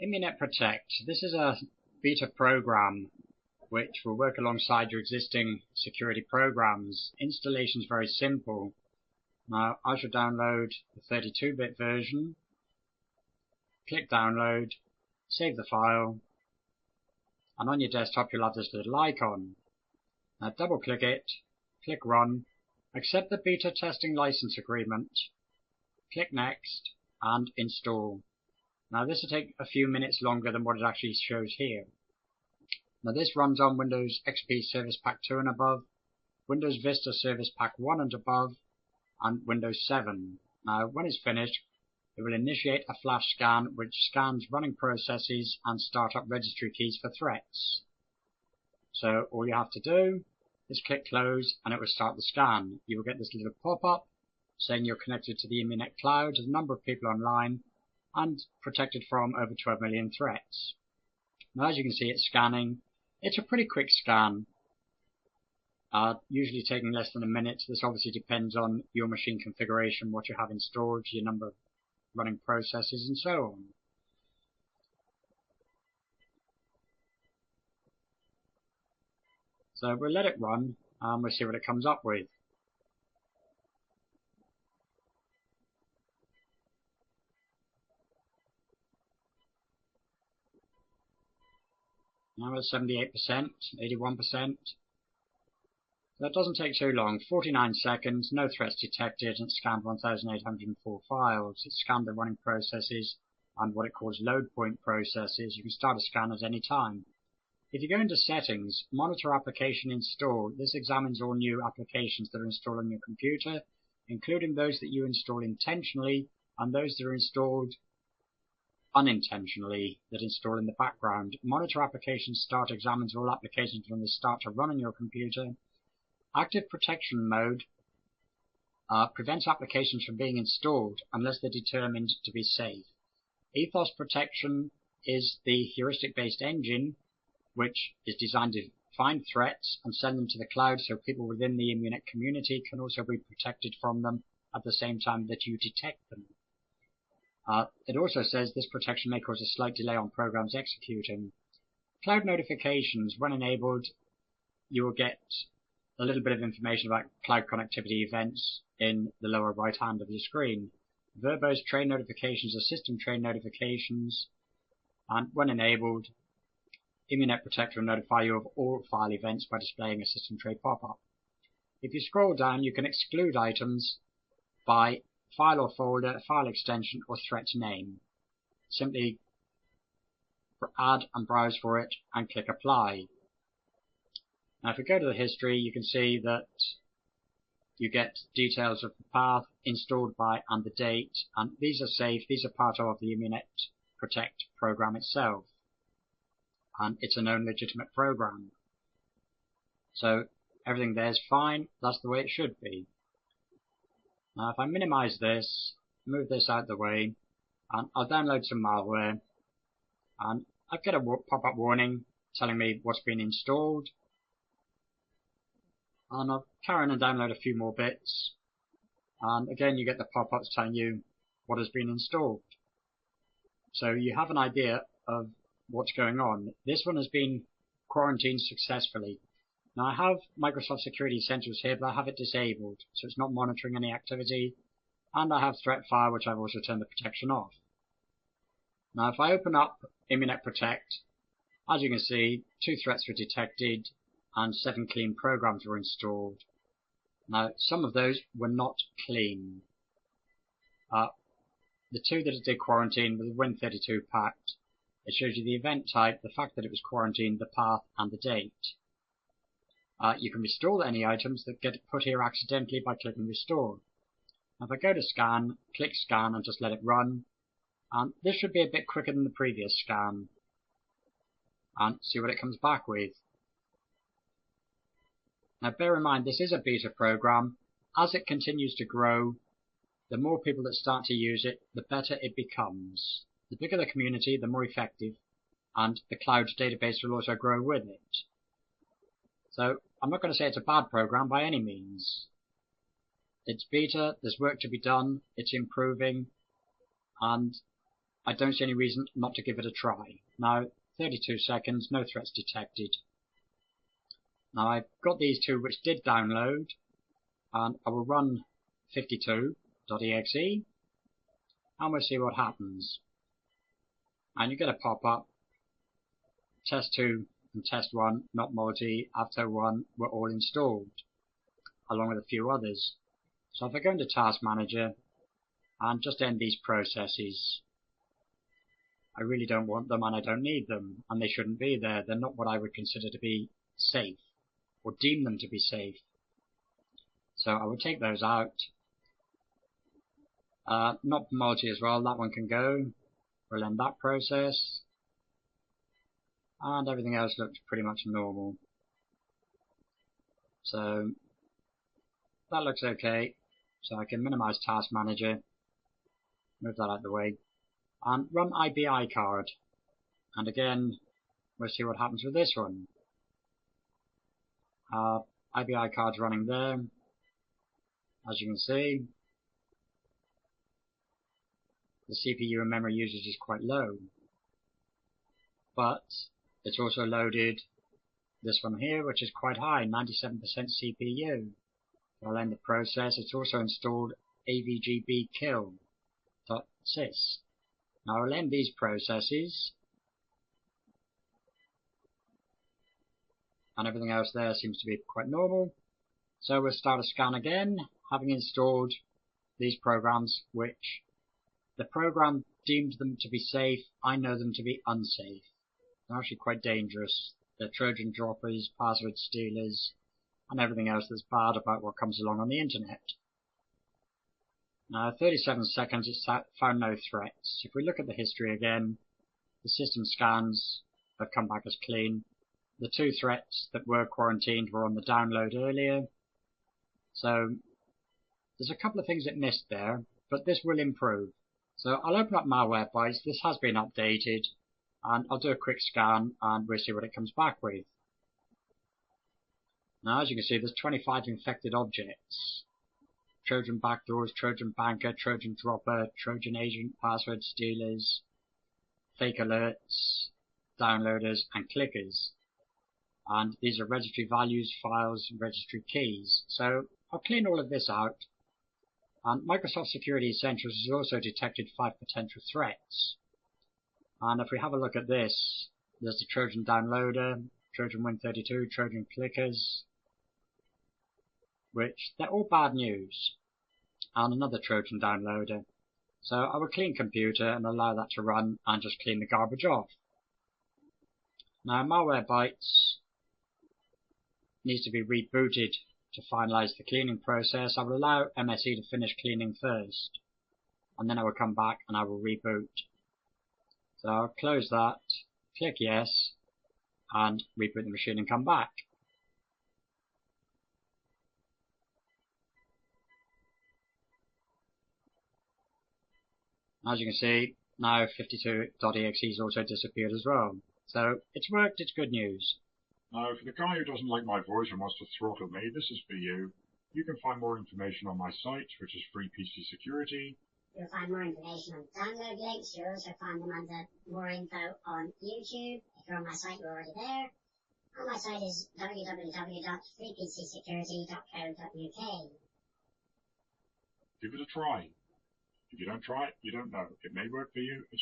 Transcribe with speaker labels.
Speaker 1: Immunet Protect. This is a beta program which will work alongside your existing security programs. Installation is very simple. Now I shall download the 32-bit version, click download, save the file, and on your desktop you'll have this little icon. Now double click it, click run, accept the beta testing license agreement, click next, and install. Now this will take a few minutes longer than what it actually shows here. Now this runs on Windows XP Service Pack 2 and above, Windows Vista Service Pack 1 and above, and Windows 7. Now when it's finished, it will initiate a flash scan which scans running processes and startup registry keys for threats. So all you have to do is click close and it will start the scan. You will get this little pop-up saying you're connected to the Immunet cloud, a number of people online, and protected from over 12 million threats. Now as you can see, it's scanning. It's a pretty quick scan, usually taking less than a minute. This obviously depends on your machine configuration, what you have installed, your number of running processes, and so on. So we'll let it run and we'll see what it comes up with. Now we're at 78%, 81%. That doesn't take too long. 49 seconds, no threats detected, and it scanned 1,804 files. It scanned the running processes and what it calls load point processes. You can start a scan at any time. If you go into settings, monitor application install, this examines all new applications that are installed on your computer, including those that you install intentionally and those that are installed unintentionally that install in the background. Monitor application start examines all applications when they start to run on your computer. Active protection mode prevents applications from being installed unless they're determined to be safe. Ethos protection is the heuristic-based engine which is designed to find threats and send them to the cloud so people within the Immunet community can also be protected from them at the same time that you detect them. It also says this protection may cause a slight delay on programs executing. Cloud notifications, when enabled, you will get a little bit of information about cloud connectivity events in the lower right hand of your screen. Verbose train notifications are system train notifications, and when enabled, Immunet Protect will notify you of all file events by displaying a system tray pop-up. If you scroll down, you can exclude items by file or folder, file extension, or threat name. Simply add and browse for it and click apply. Now if we go to the history, you can see that you get details of the path, installed by, and the date, and these are safe. These are part of the Immunet Protect program itself, and it's a known legitimate program. So everything there is fine. That's the way it should be. Now if I minimize this, move this out of the way, and I'll download some malware, and I get a pop-up warning telling me what's been installed, and I'll carry on and download a few more bits, and again you get the pop-ups telling you what has been installed. So you have an idea of what's going on. This one has been quarantined successfully. Now I have Microsoft Security Essentials here, but I have it disabled, so it's not monitoring any activity, and I have ThreatFire, which I've also turned the protection off. Now if I open up Immunet Protect, as you can see, 2 threats were detected and 7 clean programs were installed. Now some of those were not clean. The 2 that it did quarantine were the Win32 packed. It shows you the event type, the fact that it was quarantined, the path, and the date. You can restore any items that get put here accidentally by clicking restore. Now if I go to scan, click scan and just let it run, and this should be a bit quicker than the previous scan, and see what it comes back with. Now bear in mind this is a beta program. As it continues to grow, the more people that start to use it, the better it becomes. The bigger the community, the more effective, and the cloud database will also grow with it. So I'm not going to say it's a bad program by any means. It's beta, there's work to be done, it's improving, and I don't see any reason not to give it a try. Now, 32 seconds, no threats detected. Now I've got these two which did download, and I will run 52.exe, and we'll see what happens. And you get a pop-up, test 2 and test 1, not multi, Avto 1 were all installed, along with a few others. So if I go into Task Manager and just end these processes, I really don't want them and I don't need them, and they shouldn't be there. They're not what I would consider to be safe, or deem them to be safe. So I will take those out. Not multi as well, that one can go. We'll end that process. And everything else looks pretty much normal. So that looks okay. So I can minimize Task Manager, move that out of the way, and run IBI card. And again, we'll see what happens with this one. IBI card's running there. As you can see, the CPU and memory usage is quite low. But it's also loaded this one here, which is quite high, 97% CPU. I'll end the process. It's also installed avgbkill.sys. Now I'll end these processes, and everything else there seems to be quite normal. So we'll start a scan again, having installed these programs, which the program deemed them to be safe. I know them to be unsafe. They're actually quite dangerous. They're Trojan droppers, password stealers, and everything else that's bad about what comes along on the internet. Now, 37 seconds, it's found no threats. If we look at the history again, the system scans have come back as clean. The two threats that were quarantined were on the download earlier. So there's a couple of things it missed there, but this will improve. So I'll open up Malwarebytes. This has been updated, and I'll do a quick scan and we'll see what it comes back with. Now, as you can see, there's 25 infected objects. Trojan backdoors, Trojan banker, Trojan dropper, Trojan agent, password stealers, fake alerts, downloaders, and clickers. And these are registry values, files, and registry keys. So I'll clean all of this out. And Microsoft Security Essentials has also detected 5 potential threats. And if we have a look at this, there's the Trojan downloader, Trojan Win32, Trojan clickers, which they're all bad news, and another Trojan downloader. So I will clean computer and allow that to run and just clean the garbage off. Now Malwarebytes needs to be rebooted to finalize the cleaning process. I will allow MSE to finish cleaning first, and then I will come back and I will reboot. So I'll close that, click yes, and reboot the machine and come back. As you can see, now 52.exe has also disappeared as well. So it's worked, it's good news.
Speaker 2: Now, for the guy who doesn't like my voice and wants to throttle me, this is for you. You can find more information on my site, which is Free PC Security.
Speaker 3: You'll find more information on download links. You'll also find them under more info on YouTube. If you're on my site, you're already there. And my site is www.freepcsecurity.co.uk.
Speaker 2: Give it a try. If you don't try it, you don't know. It may work for you, it's